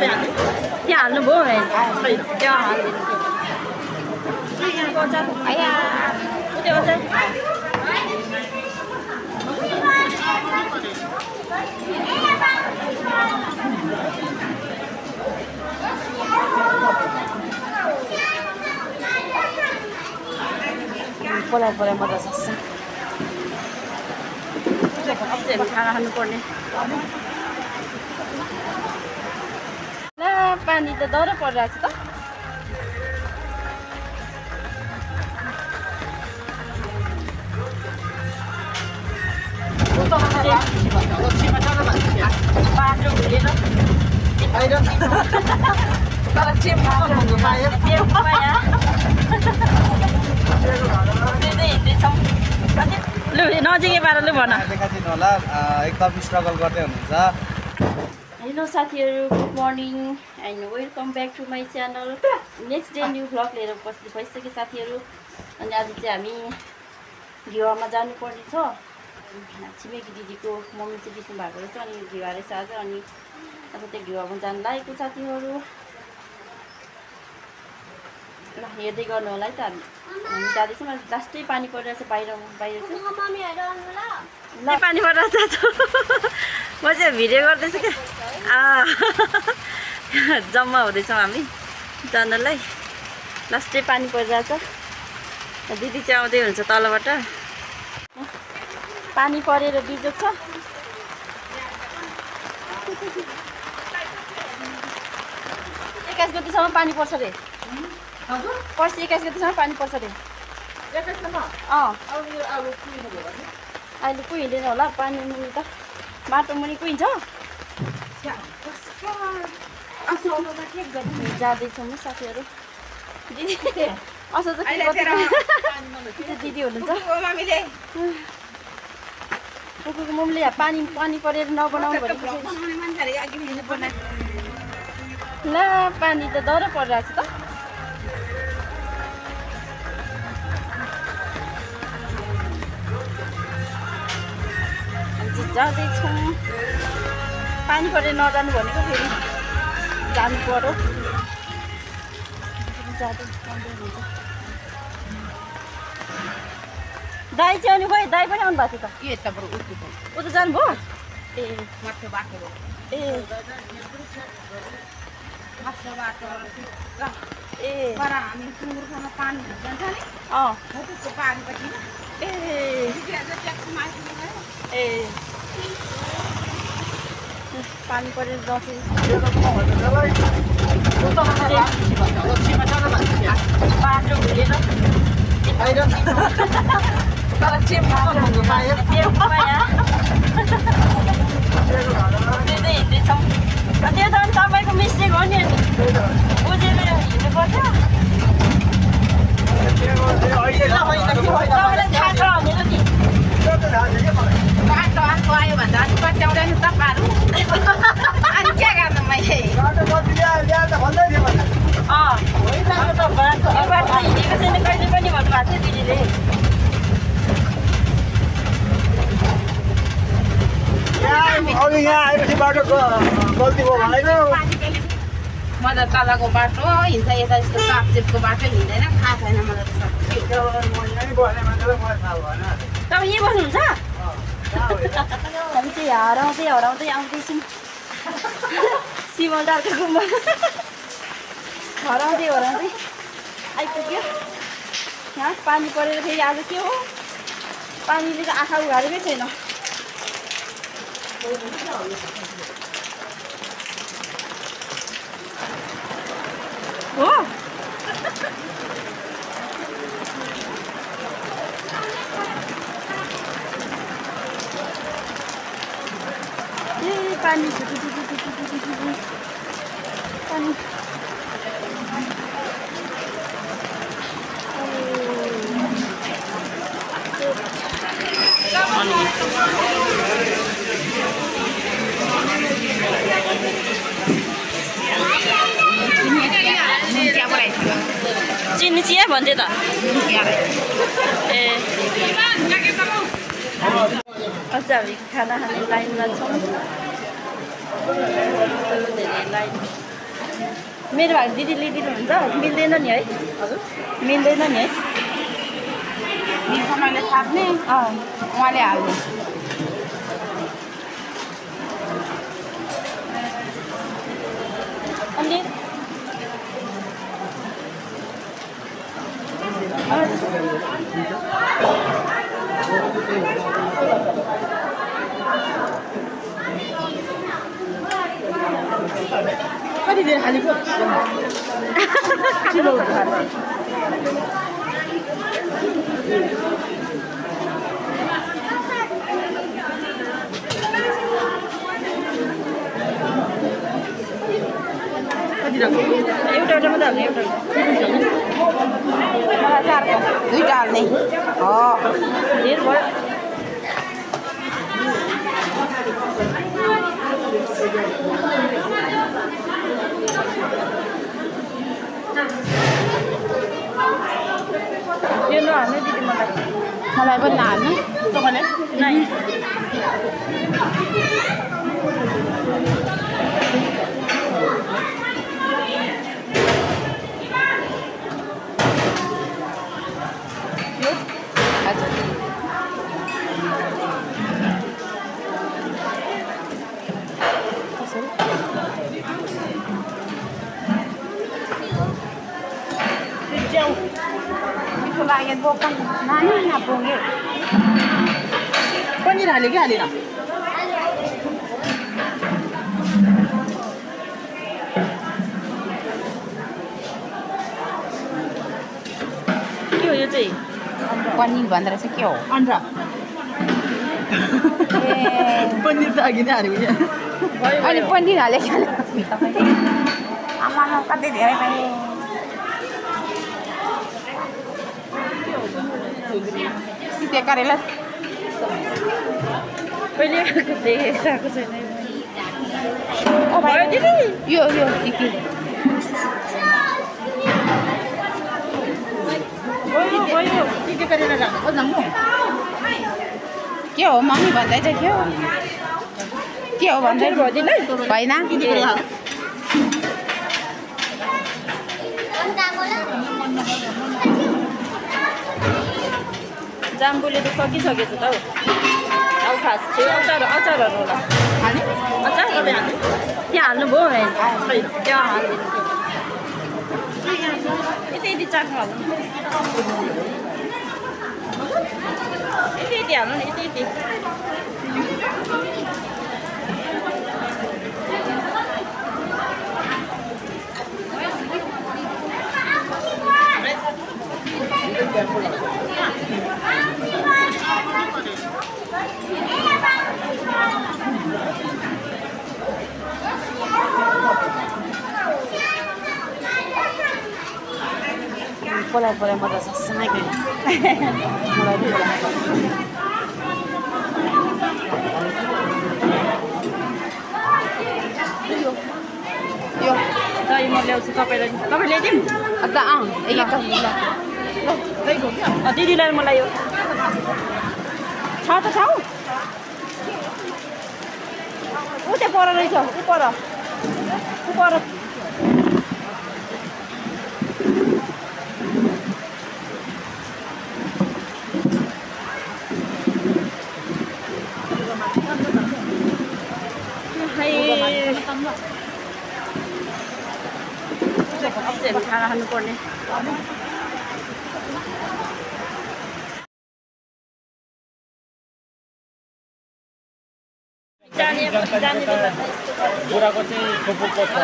त्यहाँ हाल्नुभयो त्यहाँ हाल्नु बोलाइ मजा सक्छ खाना खानुपर्ने ल पानी त डह्रो परिरहेछ त बाटो घुरेर लु नजिकैबाट लु भन देखाइदिनु होला एकदम स्ट्रगल गर्दै हुनुहुन्छ हेलो साथीहरू good morning and welcome back to my channel next day new vlog लिएर भइसक्यो साथीहरू अनि आज चाहिँ हामी घिउमा जानुपर्ने छ छिमेकी दिदीको मम्मी चाहिँ बित्नु भएको रहेछ अनि घिउ रहेछ आज अनि अब त्यो घिउमा जानु लागेको साथीहरू ल हेर्दै गर्नु होला है त हामी जाँदैछौँ अहिले लास्टै पानी परिरहेछ बाहिर चाहिँ ल पानी परिरहेछ म चाहिँ भिडियो गर्दैछु क्या जम्मा हुँदैछौँ हामी जानलाई लास्टै पानी परिरहेछ दिदी चाहिँ आउँदै हुन्छ तलबाट पानी परेर बिजोग छ 21 गतिसम्म पानी पर्छ रे पर्सि 21 गतिसम्म पानी पर्छ रे अहिले को हिँड्दैन होला पानी मुनि त माटो मुनि कुहिन्छ जाँदैछौँ साथीहरू दिदी असो दिदी हुनुहुन्छ कुकुरको मम्मीले पानी परेर नबनाउनु भनेको ल पानी त डह्रो परिरहेछ त जाँदैछौँ पानी परेर नजानु भनेको फेरि जानु पर्यो दाइ चाहिँ आउनु भयो दाइ पनि आउनु भएको थियो त उता जानुभयो ए माथि बाटो ए माथि बाटो ए हामी सुँगुरसँग पानी जान्छ नि त्यसको पानीपछि ए ए पानी परेर दसैँ बाटो घुरेर हिँड्दैछौँ त्यो त तपाईँको मिस्टेक हो नि बुझेर हिँड्नु पर्छ तपाईँलाई थाहा छ भनेर नि बाटो अर्को आयो भन्दा अनि पट्याउँदैन तपाईँहरू अनि के गर्नु मैले बाटो हिँडेको छैन कहिले पनि भन्नुभएको थियो दिदीले यहाँ आएपछि बाटोको गल्ती भयो भनेको म त तलको बाटो हिँड्छ यता यस्तो कापचेपको बाटो हिँड्दैन थाहा छैन मलाई तपाईँ यहीँ बस्नुहुन्छ हामी चाहिँ हराउँदै हराउँदै आउँदैछौँ सिमलडारको गुम्बा हराउँदै हराउँदै आइपुग्यो यहाँ पानी परेर फेरि आज के हो पानीले त आँखा उघारेकै छैन हो ए पानी पानी चिनी चिया भन्थे त ए अझ हामी खाना खाने लाइनमा छौँ धेरै लाइन मेरो भाइ दिदी लिइदिनुहुन्छ मिल्दैन नि है हजुर मिल्दैन नि है मिर्चमाले थाप्ने उहाँले हाल्ने अनि कति दिन खालेको एउटा मात्रै हाल्ने एउटा मलाई चारको दुईटा हाल्ने धेर भयो यो नहाल्नु दिदी मलाई पनि नहाल्नु तपाईँले नै लाग्यो बोकन नानी नपुग्यो पनिर हाल्यो कि हालेन के हो यो चाहिँ पनिर भन्दो रहेछ के हो अन्डा ए पनिर त अघि नै हालेको क्या अनि पनिर हालेको आमा कति धेरै पायो त्यो करेला पहिले आएको देखेको छैन ओ भाइ दिदी यो के गयो के गरेर जानु हो जानु के हो मम्मी भन्दैछ के हो भन्दै भइदिनु होइन जाम्बुले त सकिसकेछ त हौ अब खास चाहिँ अचारहरू होला हाल्ने अचार तपाईँ हाल्नु त्यहाँ हाल्नुभयो त्यहाँ हालिदिनु यति चाख्नु हाल्नु यति हाल्नु नि यति बोलाइ म त सँगै गएँ मलाई यो दही म ल्याउँछु तपाईँलाई ल्याइदिउँ अन्त एक दिदीलाई मलाई यो छ त छ ऊ त्यहाँ पर रहेछ ऊ पर खाना खानुपर्ने बुढाको चाहिँ थुप्रोको छ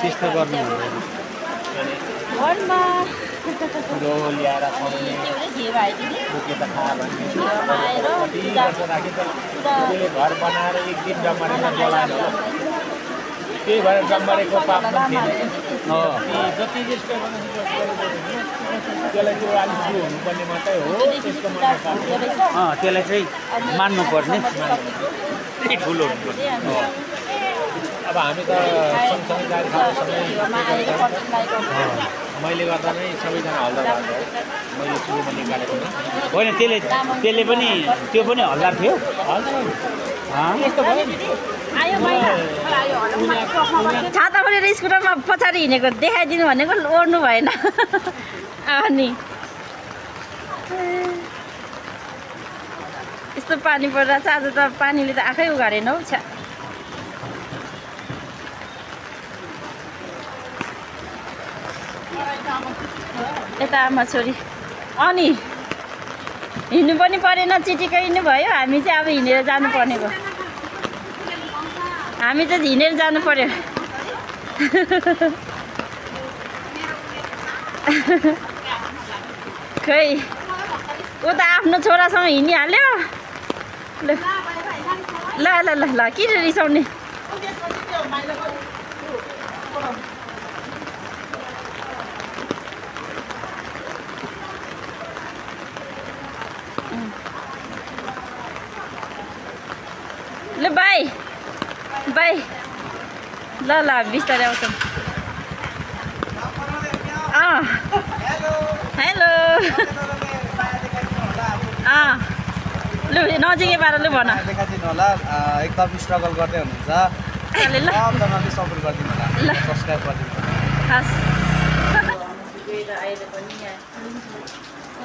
त्यस्तो गर्नु घरमा ल्याएर त खायो भने घर बनाएर एक दिन जमरेर बोलाएर त्यही भएर जमरेको पाप जति जस्तो त्यसलाई चाहिँ अलिक हुनुपर्ने मात्रै हो त्यसको त्यसलाई चाहिँ मान्नुपर्ने ठुलो हुनुपर्ने अब हामी त सँगसँगै गाडी सँगै मैले गर्दा नै सबैजना हल्दार भएको मैले सुरुमा निकालेको होइन त्यसले पनि त्यो पनि हल्दार थियो यस्तो भयो नि छाता खोलेर स्कुटरमा पछाडि हिँडेको देखाइदिनु भनेको ओर्नु भएन अनि यस्तो पानी परिरहेछ आज त पानीले त आँखै उघारेन हौ छ्या यता आमा छोरी अनि हिँड्नु पनि परेन चिटिक्कै हिँड्नु भयो हामी चाहिँ अब हिँडेर जानु पर्नेको हामी चाहिँ हिँडेर जानु पर्यो खै ऊ त आफ्नो छोरासँग हिँडिहाल्यो ल ल ल ल ल किन रिसाउने ल बाई बाई ल ल बिस्तारै आउँछौँ हेलो लु नजिकै पार लु भन देखाइदिनु होला एकदम स्ट्रगल गर्दै हुनुहुन्छ सबजना सपोर्ट गरिदिनु होला सब्सक्राइब गरिदिनु होला खास आएर पनि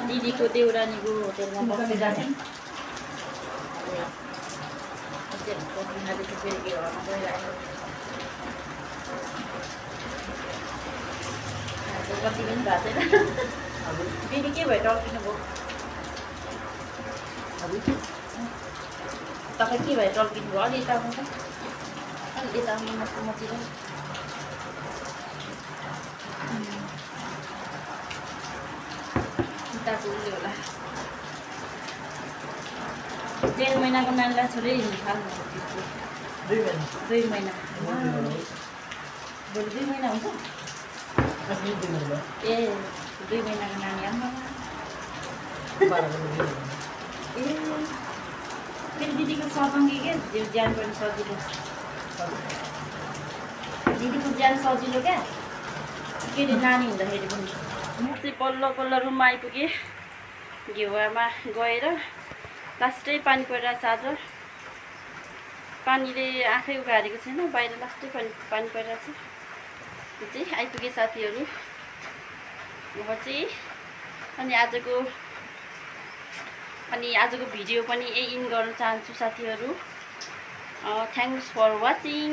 दिदीको देउरानीको होटेलमा बसिरहेको कति पनि भएको छैन दिदी के भयो टल्किनु भयो तपाईँ के भयो टल्किनु भयो अलि यता आउनु त अलि यता आउनु मतिर उताको उसले होला 1.5 महिनाको नानीलाई छोडेर हिँड्नु थाल्नु 2 महिना भोलि 2 महिना हुन्छ ए 2 महिनाको नानी आमा ए फेरि दिदीको सतङ्गी क्या ज्यान पनि सजिलो दिदीको ज्यान सजिलो क्या के अरे नानी हुँदाखेरि पनि म चाहिँ पल्लो रुममा आइपुगेँ घेवामा गएर लास्टै पानी परिरहेछ आज पानीले आँखै उघारेको छैन बाहिर लास्टै पानी परिरहेछ त्यो चाहिँ आइपुगेँ साथीहरू म चाहिँ अनि आजको भिडियो पनि यही इन गर्न चाहन्छु साथीहरू thanks for watching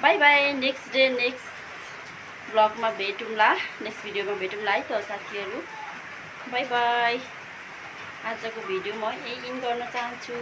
bye bye next day next ब्लगमा भेटौँला नेक्स्ट भिडियोमा भेटौँला है त साथीहरू बाई बाई आजको भिडियो म यही इन गर्न चाहन्छु